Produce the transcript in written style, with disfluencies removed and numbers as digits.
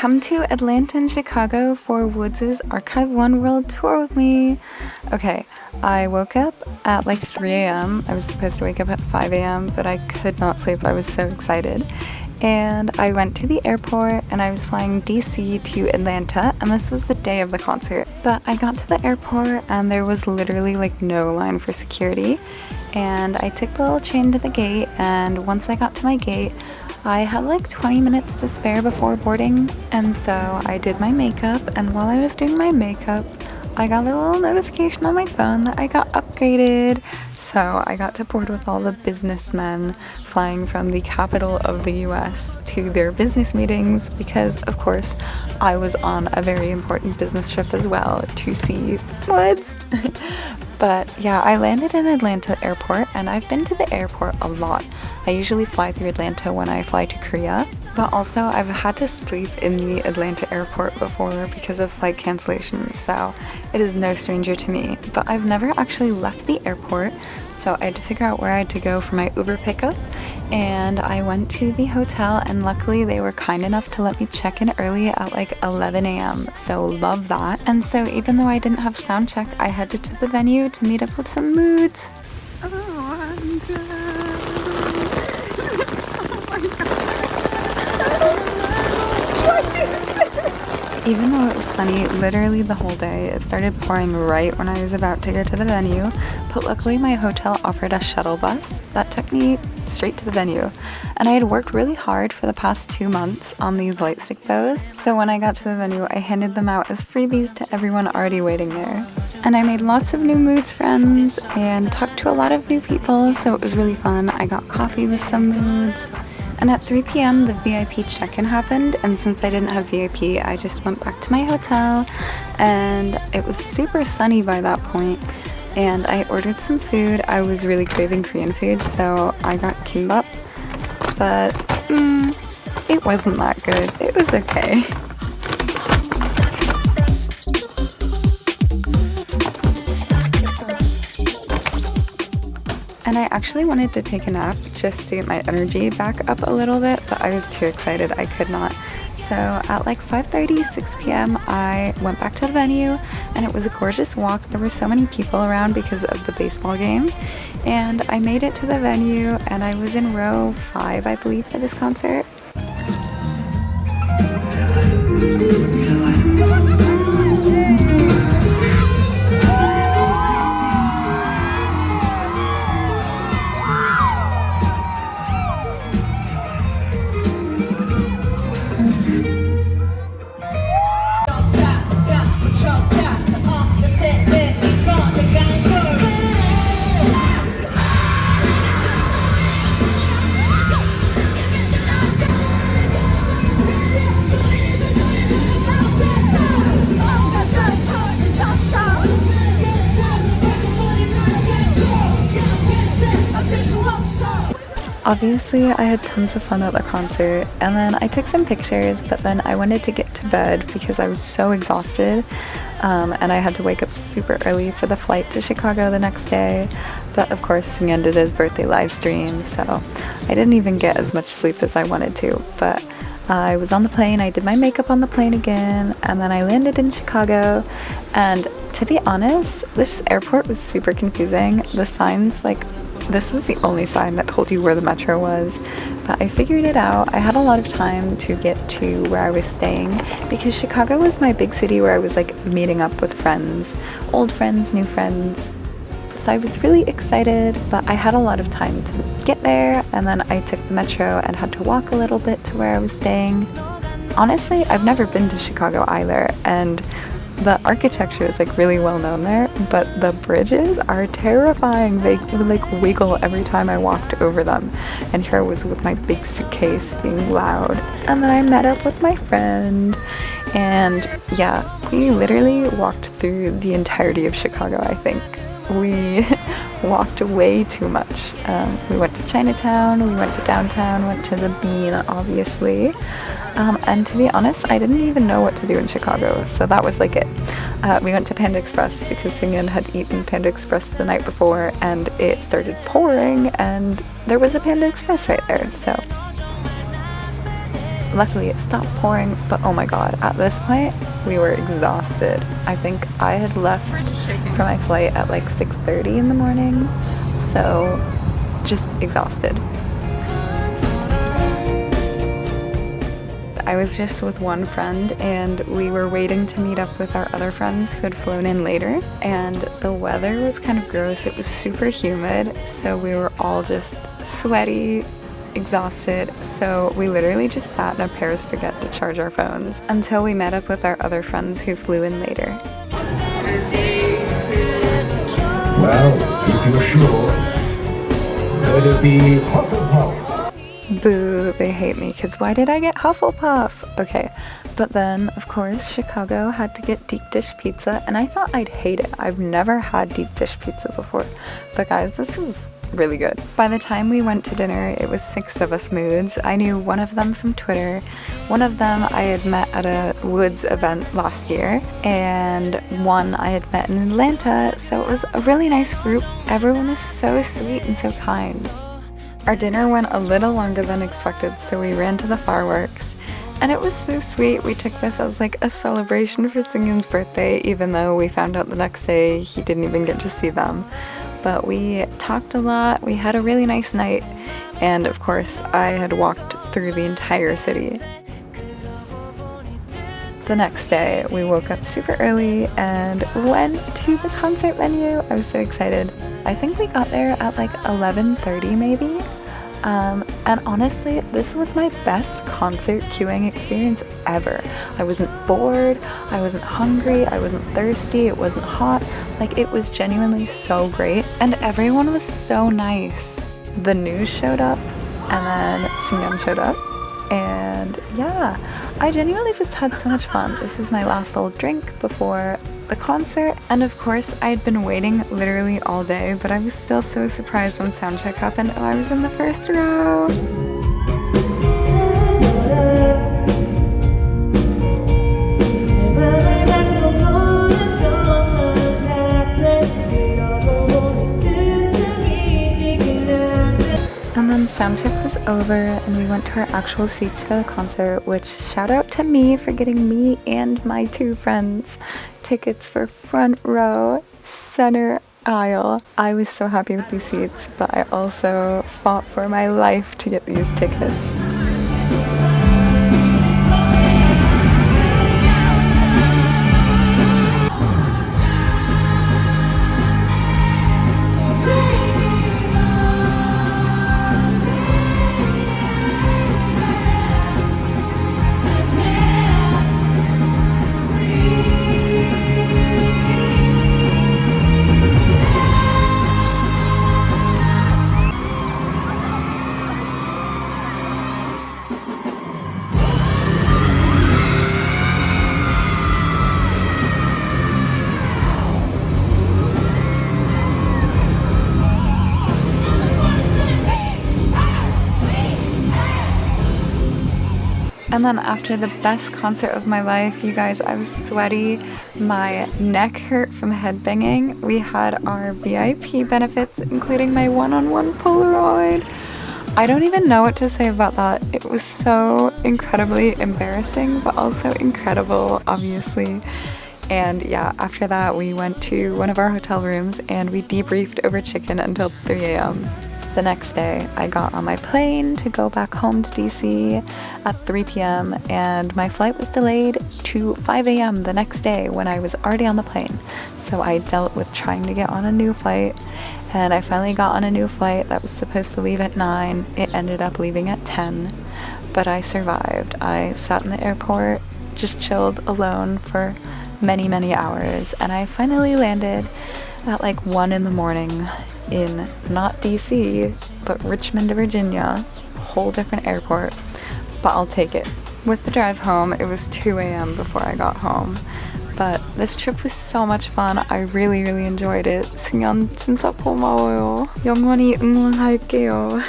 come to Atlanta and Chicago for Woodz' Archive One World Tour with me. Okay, I woke up at like 3 a.m. I was supposed to wake up at 5 a.m., but I could not sleep. I was so excited. And I went to the airport and I was flying DC to Atlanta, and this was the day of the concert. But I got to the airport and there was literally like no line for security. And I took the little train to the gate, and once I got to my gate, I had like 20 minutes to spare before boarding, and so I did my makeup, and while I was doing my makeup, I got a little notification on my phone that I got upgraded. So I got to board with all the businessmen flying from the capital of the US to their business meetings, because of course I was on a very important business trip as well to see Woodz. But yeah, I landed in Atlanta airport, and I've been to the airport a lot. I usually fly through Atlanta when I fly to Korea, but also I've had to sleep in the Atlanta airport before because of flight cancellations, so it is no stranger to me. But I've never actually left the airport, so I had to figure out where I had to go for my Uber pickup, and I went to the hotel, and luckily they were kind enough to let me check in early at like 11 a.m. So love that. And so even though I didn't have sound check, I headed to the venue to meet up with some Moodz. Even though it was sunny literally the whole day, it started pouring right when I was about to go to the venue, but luckily my hotel offered a shuttle bus that took me straight to the venue. And I had worked really hard for the past 2 months on these light stick bows, so when I got to the venue, I handed them out as freebies to everyone already waiting there. And I made lots of new Moodz friends and talked to a lot of new people, so it was really fun. I got coffee with some Moodz. And at 3 p.m. the VIP check-in happened, and since I didn't have VIP, I just went back to my hotel, and it was super sunny by that point, and I ordered some food. I was really craving Korean food, so I got kimbap, but it wasn't that good. It was okay. And I actually wanted to take a nap just to get my energy back up a little bit, but I was too excited, I could not. So at like 5:30, 6 p.m. I went back to the venue, and it was a gorgeous walk. There were so many people around because of the baseball game, and I made it to the venue, and I was in row 5, I believe, for this concert. Obviously, I had tons of fun at the concert, and then I took some pictures, but then I wanted to get to bed because I was so exhausted, and I had to wake up super early for the flight to Chicago the next day. But of course, Singyeon did his birthday live stream, so I didn't even get as much sleep as I wanted to. But I was on the plane, I did my makeup on the plane again, and then I landed in Chicago. And to be honest, this airport was super confusing. The signs, this was the only sign that told you where the metro was, but I figured it out. I had a lot of time to get to where I was staying because Chicago was my big city where I was like meeting up with friends, old friends, new friends. So I was really excited, but I had a lot of time to get there, and then I took the metro and had to walk a little bit to where I was staying. Honestly, I've never been to Chicago either, and the architecture is like really well known there, but the bridges are terrifying. They would like wiggle every time I walked over them, and here I was with my big suitcase being loud. And then I met up with my friend, and yeah, we literally walked through the entirety of Chicago. I think we walked way too much. We went to Chinatown, we went to downtown, went to the Bean, obviously. And to be honest, I didn't even know what to do in Chicago, so that was like it. We went to Panda Express because Singyeon had eaten Panda Express the night before, and it started pouring, and there was a Panda Express right there, so luckily it stopped pouring, but oh my god, at this point we were exhausted. I think I had left for my flight at like 6:30 in the morning, so just exhausted. I was just with one friend and we were waiting to meet up with our other friends who had flown in later, and the weather was kind of gross. It was super humid, so we were all just sweaty, exhausted, so we literally just sat in a pair of spaghetti to charge our phones until we met up with our other friends who flew in later. Well, if you're sure, better be Hufflepuff. Boo, they hate me because why did I get Hufflepuff? Okay, but then of course Chicago had to get deep dish pizza, and I thought I'd hate it. I've never had deep dish pizza before, but guys, this was really good. By the time we went to dinner, it was 6 of us Moodz. I knew one of them from Twitter. One of them I had met at a Woodz event last year, and one I had met in Atlanta, so it was a really nice group. Everyone was so sweet and so kind. Our dinner went a little longer than expected, so we ran to the fireworks, and it was so sweet. We took this as like a celebration for Seungyeon's birthday, even though we found out the next day he didn't even get to see them. But we talked a lot, we had a really nice night, and of course I had walked through the entire city. The next day we woke up super early and went to the concert venue. I was so excited. I think we got there at like 11:30 maybe. And honestly, this was my best concert queuing experience ever. I wasn't bored, I wasn't hungry, I wasn't thirsty, it wasn't hot. Like, it was genuinely so great, and everyone was so nice. The news showed up, and then Seungyeon showed up, and yeah, I genuinely just had so much fun. This was my last little drink before the concert, and of course I had been waiting literally all day, but I was still so surprised when soundcheck happened and I was in the first row. And then soundcheck was over and we went to our actual seats for the concert, which shout out to me for getting me and my 2 friends tickets for front row, center aisle. I was so happy with these seats, but I also fought for my life to get these tickets. And then after the best concert of my life, you guys, I was sweaty, my neck hurt from headbanging. We had our VIP benefits, including my one-on-one Polaroid. I don't even know what to say about that. It was so incredibly embarrassing, but also incredible, obviously. And yeah, after that, we went to one of our hotel rooms and we debriefed over chicken until 3 a.m. The next day, I got on my plane to go back home to DC at 3 p.m. and my flight was delayed to 5 a.m. the next day when I was already on the plane. So I dealt with trying to get on a new flight, and I finally got on a new flight that was supposed to leave at 9. It ended up leaving at 10, but I survived. I sat in the airport, just chilled alone for many, many hours, and I finally landed at like 1 in the morning in not DC, but Richmond, Virginia, a whole different airport, but I'll take it. With the drive home, it was 2 a.m. before I got home, but this trip was so much fun. I really, really enjoyed it. 승현 진짜 고마워요. 영원히 응원할게요.